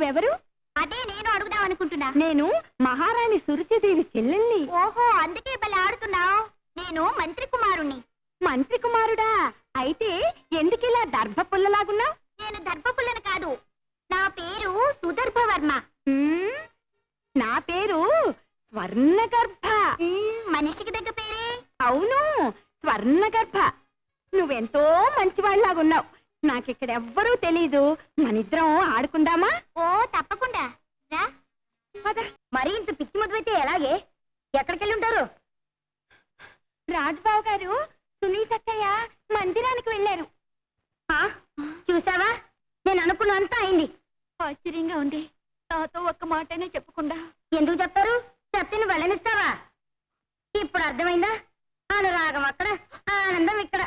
మీరెవరు? అదే నేను అడుగుదాం అనుకుంటున్నా. నేను మహారాణి సురుచిదేవి చెల్లెల్ని. ఓహో, అందుకే భలే ఆడుతున్నావు. నేను మంత్రి కుమారుణ్ణి. మంత్రి కుమారుడా? అయితే ఎందుకిలా దర్భ పుల్లలాగున్నావు? నేను దర్భపుల్లను కాదు, నా పేరు సుదర్భవర్మ. నా పేరు స్వర్ణగర్భ. మనిషికి దగ్గర పేరే. అవును, స్వర్ణగర్భ. నువ్వెంతో మంచివాళ్లాగున్నావు. నాకిక్కడెవ్వరూ తెలీదు. మనిద్దరం ఆడుకుందామా? ఓ తప్పకుండా రా. మరి ఇంత పిచ్చి ముద్దువైతే ఎలాగే? ఎక్కడికెళ్ళి ఉంటారు? రాజుబాబు గారు సునీతక్కయ్య మందిరానికి వెళ్ళారు. చూసావా, నేను అనుకున్నంతా అయింది. ఆశ్చర్యంగా ఉంది. నాతో ఒక్క మాటనే చెప్పకుండా. ఎందుకు చెప్తారు? చెప్తే వెళ్ళనిస్తావా? ఇప్పుడు అర్థమైందా? అనురాగం అక్కడ, ఆనందం ఇక్కడ.